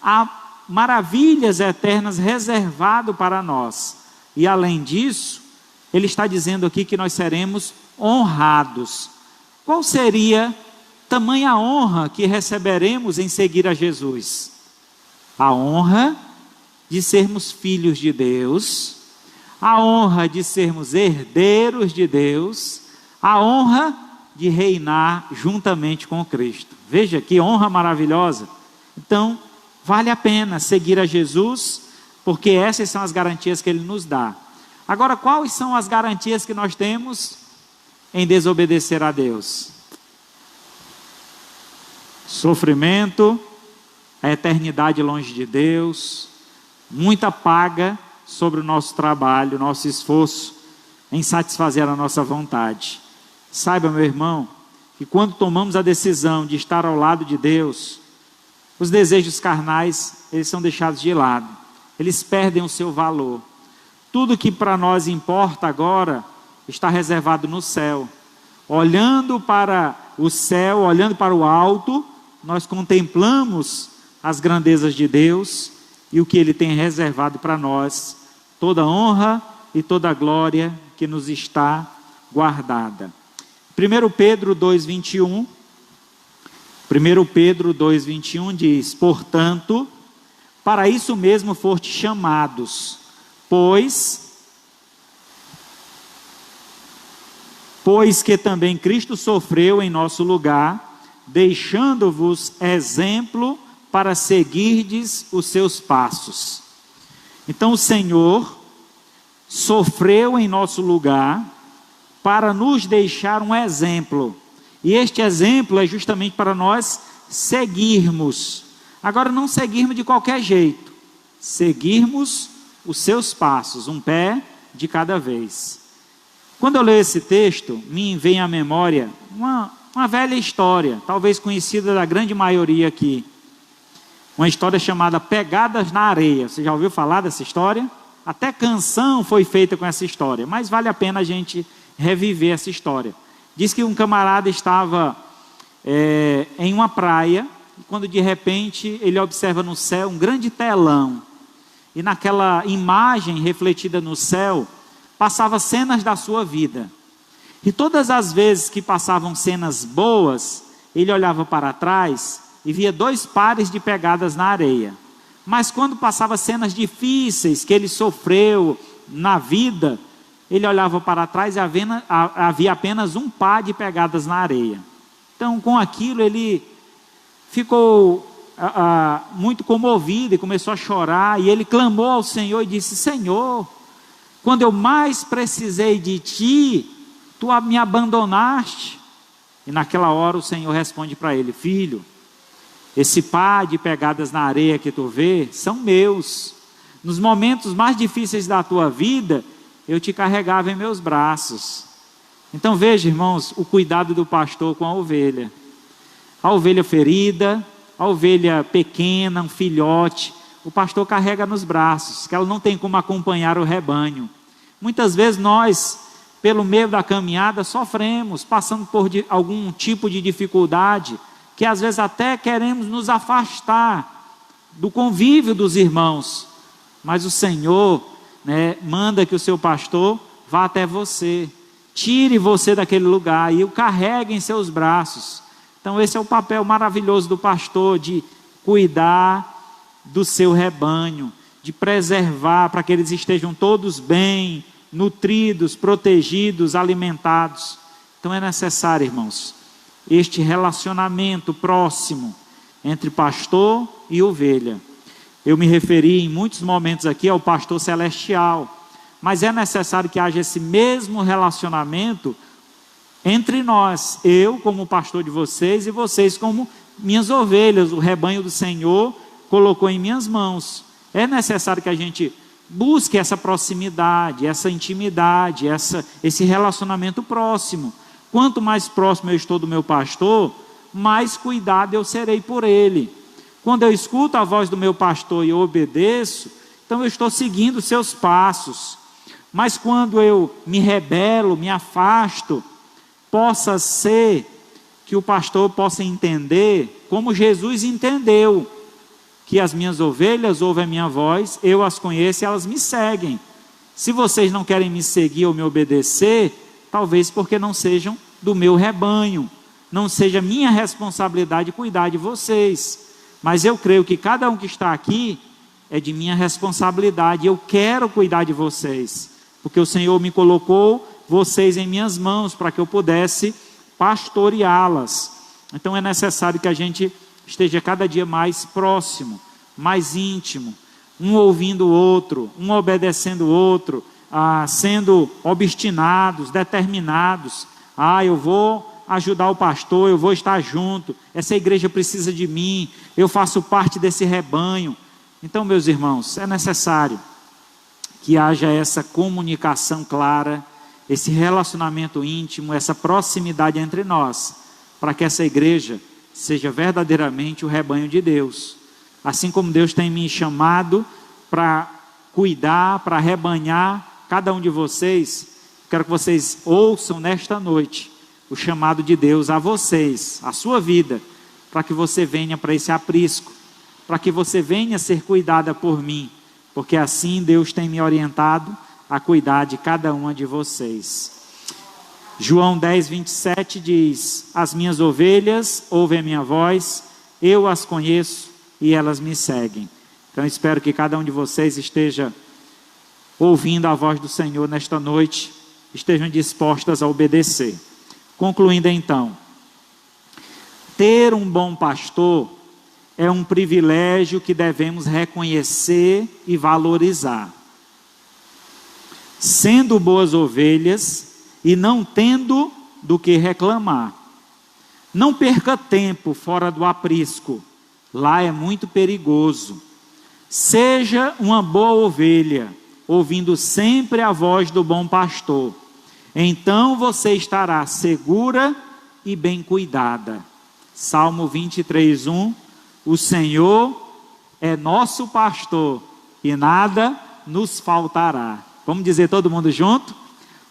há maravilhas eternas reservado para nós. E além disso, ele está dizendo aqui que nós seremos honrados. Qual seria tamanha honra que receberemos em seguir a Jesus? A honra de sermos filhos de Deus, a honra de sermos herdeiros de Deus, a honra de reinar juntamente com Cristo. Veja que honra maravilhosa. Então, vale a pena seguir a Jesus, porque essas são as garantias que Ele nos dá. Agora, quais são as garantias que nós temos em desobedecer a Deus? Sofrimento, a eternidade longe de Deus, muita paga sobre o nosso trabalho, nosso esforço em satisfazer a nossa vontade. Saiba, meu irmão, que quando tomamos a decisão de estar ao lado de Deus, os desejos carnais, eles são deixados de lado, eles perdem o seu valor. Tudo que para nós importa agora, está reservado no céu. Olhando para o céu, olhando para o alto, nós contemplamos as grandezas de Deus e o que Ele tem reservado para nós, toda honra e toda glória que nos está guardada. 1 Pedro 2,21, 1 Pedro 2,21 diz: portanto, para isso mesmo fostes chamados, pois que também Cristo sofreu em nosso lugar, deixando-vos exemplo para seguirdes os seus passos. Então o Senhor sofreu em nosso lugar para nos deixar um exemplo. E este exemplo é justamente para nós seguirmos. Agora, não seguirmos de qualquer jeito, seguirmos os seus passos, um pé de cada vez. Quando eu leio esse texto, me vem à memória uma velha história, talvez conhecida da grande maioria aqui. Uma história chamada Pegadas na Areia. Você já ouviu falar dessa história? Até canção foi feita com essa história, mas vale a pena a gente reviver essa história. Diz que um camarada estava em uma praia, e quando de repente ele observa no céu um grande telão, e naquela imagem refletida no céu, passava cenas da sua vida. E todas as vezes que passavam cenas boas, ele olhava para trás e via 2 pares de pegadas na areia. Mas quando passava cenas difíceis que ele sofreu na vida, ele olhava para trás e havia apenas 1 par de pegadas na areia. Então, com aquilo, ele ficou muito comovido e começou a chorar, e ele clamou ao Senhor e disse: Senhor, quando eu mais precisei de ti, tu me abandonaste. E naquela hora o Senhor responde para ele: filho, esse par de pegadas na areia que tu vê são meus. Nos momentos mais difíceis da tua vida, eu te carregava em meus braços. Então veja, irmãos, o cuidado do pastor com a ovelha ferida, a ovelha pequena, um filhote, o pastor carrega nos braços, que ela não tem como acompanhar o rebanho. Muitas vezes nós, pelo meio da caminhada, sofremos, passando por algum tipo de dificuldade, que às vezes até queremos nos afastar do convívio dos irmãos, mas o Senhor, manda que o seu pastor vá até você, tire você daquele lugar e o carregue em seus braços. Então esse é o papel maravilhoso do pastor, de cuidar do seu rebanho, de preservar para que eles estejam todos bem, nutridos, protegidos, alimentados. Então é necessário, irmãos, este relacionamento próximo entre pastor e ovelha. Eu me referi em muitos momentos aqui ao pastor celestial, mas é necessário que haja esse mesmo relacionamento entre nós, eu como pastor de vocês e vocês como minhas ovelhas, o rebanho do Senhor colocou em minhas mãos. É necessário que a gente busque essa proximidade, essa intimidade, esse relacionamento próximo. Quanto mais próximo eu estou do meu pastor, mais cuidado eu serei por ele. Quando eu escuto a voz do meu pastor e eu obedeço, então eu estou seguindo seus passos. Mas quando eu me rebelo, me afasto, possa ser que o pastor possa entender, como Jesus entendeu, que as minhas ovelhas ouvem a minha voz, eu as conheço e elas me seguem. Se vocês não querem me seguir ou me obedecer, talvez porque não sejam do meu rebanho, não seja minha responsabilidade cuidar de vocês. Mas eu creio que cada um que está aqui é de minha responsabilidade, eu quero cuidar de vocês, porque o Senhor me colocou vocês em minhas mãos, para que eu pudesse pastoreá-las. Então é necessário que a gente esteja cada dia mais próximo, mais íntimo, um ouvindo o outro, um obedecendo o outro, sendo obstinados, determinados. Eu vou ajudar o pastor, eu vou estar junto, essa igreja precisa de mim, eu faço parte desse rebanho. Então, meus irmãos, é necessário que haja essa comunicação clara, esse relacionamento íntimo, essa proximidade entre nós, para que essa igreja seja verdadeiramente o rebanho de Deus. Assim como Deus tem me chamado para cuidar, para rebanhar cada um de vocês, quero que vocês ouçam nesta noite o chamado de Deus a vocês, a sua vida, para que você venha para esse aprisco, para que você venha ser cuidada por mim, porque assim Deus tem me orientado a cuidar de cada uma de vocês. João 10, 27 diz: as minhas ovelhas ouvem a minha voz, eu as conheço e elas me seguem. Então espero que cada um de vocês esteja ouvindo a voz do Senhor nesta noite, estejam dispostas a obedecer. Concluindo então, ter um bom pastor é um privilégio que devemos reconhecer e valorizar. Sendo boas ovelhas e não tendo do que reclamar. Não perca tempo fora do aprisco, lá é muito perigoso. Seja uma boa ovelha, ouvindo sempre a voz do bom pastor. Então você estará segura e bem cuidada. Salmo 23, 1. O Senhor é nosso pastor e nada nos faltará. Vamos dizer todo mundo junto?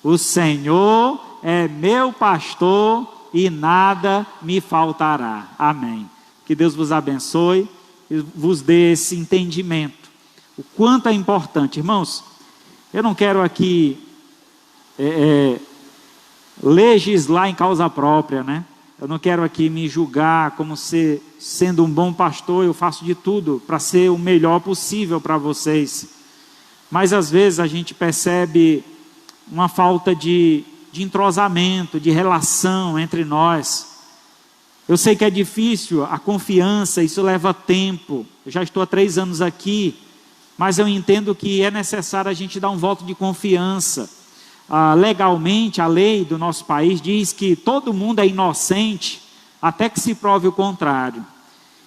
O Senhor é meu pastor e nada me faltará. Amém. Que Deus vos abençoe e vos dê esse entendimento. O quanto é importante. Irmãos, eu não quero aqui legislar em causa própria, né? Eu não quero aqui me julgar como sendo um bom pastor, eu faço de tudo para ser o melhor possível para vocês. Mas às vezes a gente percebe uma falta de entrosamento, de relação entre nós. Eu sei que é difícil, a confiança, isso leva tempo. Eu já estou há 3 anos aqui, mas eu entendo que é necessário a gente dar um voto de confiança. Legalmente, a lei do nosso país diz que todo mundo é inocente, até que se prove o contrário.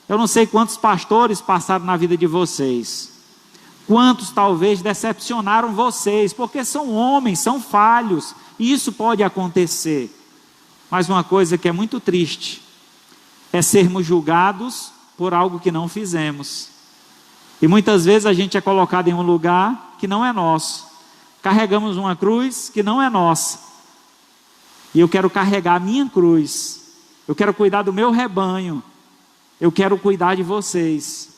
Eu não sei quantos pastores passaram na vida de vocês. Quantos talvez decepcionaram vocês, porque são homens, são falhos, e isso pode acontecer. Mas uma coisa que é muito triste, é sermos julgados por algo que não fizemos. E muitas vezes a gente é colocado em um lugar que não é nosso. Carregamos uma cruz que não é nossa. E eu quero carregar a minha cruz. Eu quero cuidar do meu rebanho. Eu quero cuidar de vocês.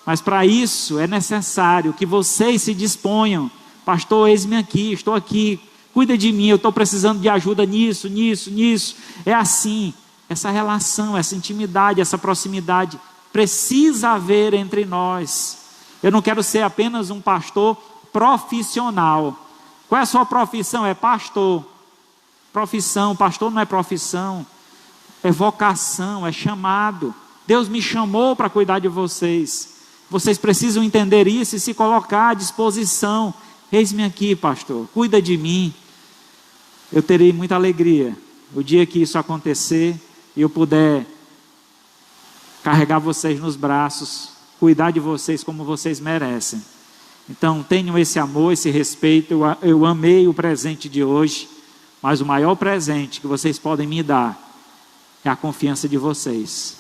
Mas para isso é necessário que vocês se disponham. Pastor, eis-me aqui, estou aqui. Cuida de mim, eu estou precisando de ajuda nisso. É assim, essa relação, essa intimidade, essa proximidade precisa haver entre nós. Eu não quero ser apenas um pastor profissional. Qual é a sua profissão? É pastor. Profissão, pastor não é profissão, é vocação, é chamado. Deus me chamou para cuidar de vocês. Vocês precisam entender isso e se colocar à disposição. Eis-me aqui, pastor, cuida de mim. Eu terei muita alegria o dia que isso acontecer e eu puder carregar vocês nos braços, cuidar de vocês como vocês merecem. Então tenham esse amor, esse respeito. Eu amei o presente de hoje, mas o maior presente que vocês podem me dar é a confiança de vocês.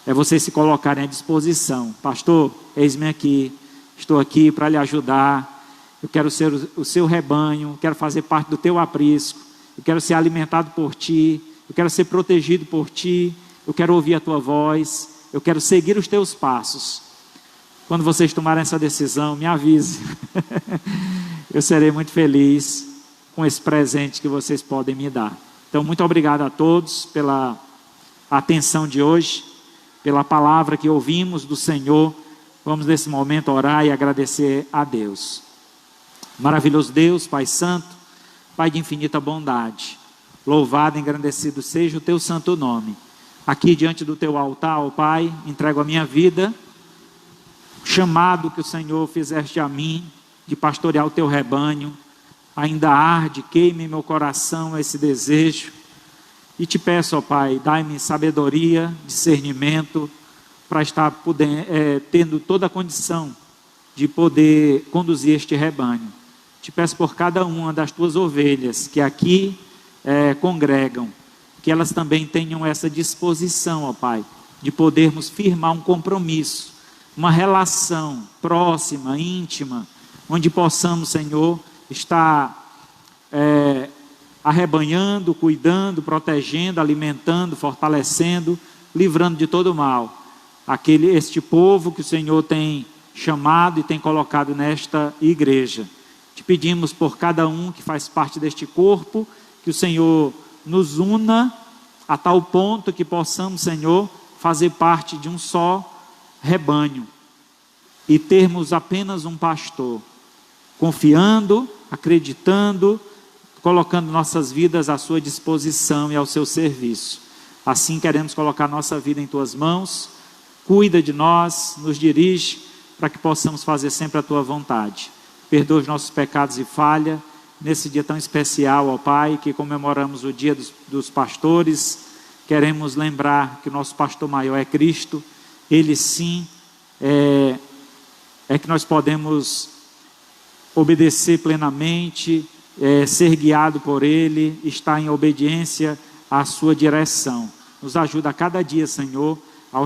É vocês se colocarem à disposição. Pastor, eis-me aqui, estou aqui para lhe ajudar. Eu quero ser o seu rebanho, quero fazer parte do teu aprisco, eu quero ser alimentado por ti, eu quero ser protegido por ti, eu quero ouvir a tua voz, eu quero seguir os teus passos. Quando vocês tomarem essa decisão, me avise. Eu serei muito feliz com esse presente que vocês podem me dar. Então, muito obrigado a todos pela atenção de hoje, pela palavra que ouvimos do Senhor. Vamos nesse momento orar e agradecer a Deus. Maravilhoso Deus, Pai Santo, Pai de infinita bondade, louvado e engrandecido seja o teu santo nome. Aqui diante do teu altar, ó Pai, entrego a minha vida, o chamado que o Senhor fizeste a mim, de pastorear o teu rebanho, ainda arde, queime em meu coração esse desejo, e te peço, ó Pai, dai-me sabedoria, discernimento, para estar tendo toda a condição de poder conduzir este rebanho. Te peço por cada uma das tuas ovelhas que aqui congregam, que elas também tenham essa disposição, ó Pai, de podermos firmar um compromisso, uma relação próxima, íntima, onde possamos, Senhor, estar arrebanhando, cuidando, protegendo, alimentando, fortalecendo, livrando de todo mal este povo que o Senhor tem chamado e tem colocado nesta igreja. Te pedimos por cada um que faz parte deste corpo, que o Senhor nos una a tal ponto que possamos, Senhor, fazer parte de um só rebanho e termos apenas um pastor, confiando, acreditando, colocando nossas vidas à sua disposição e ao seu serviço. Assim queremos colocar nossa vida em tuas mãos. Cuida de nós, nos dirige, para que possamos fazer sempre a tua vontade. Perdoa os nossos pecados e falha, nesse dia tão especial, ó Pai, que comemoramos o dia dos pastores. Queremos lembrar que o nosso pastor maior é Cristo. Ele sim é que nós podemos obedecer plenamente, ser guiado por Ele, estar em obediência à sua direção. Nos ajuda a cada dia, Senhor, a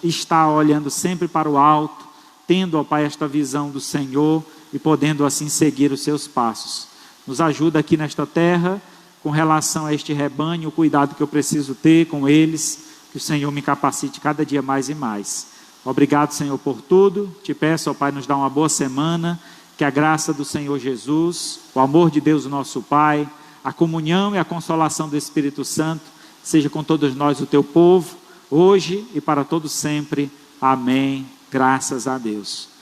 estar olhando sempre para o alto, tendo, ó Pai, esta visão do Senhor e podendo assim seguir os seus passos. Nos ajuda aqui nesta terra, com relação a este rebanho, o cuidado que eu preciso ter com eles, que o Senhor me capacite cada dia mais e mais. Obrigado, Senhor, por tudo. Te peço, ó Pai, nos dá uma boa semana, que a graça do Senhor Jesus, o amor de Deus, o nosso Pai, a comunhão e a consolação do Espírito Santo, seja com todos nós, o teu povo, hoje e para todo sempre. Amém. Graças a Deus.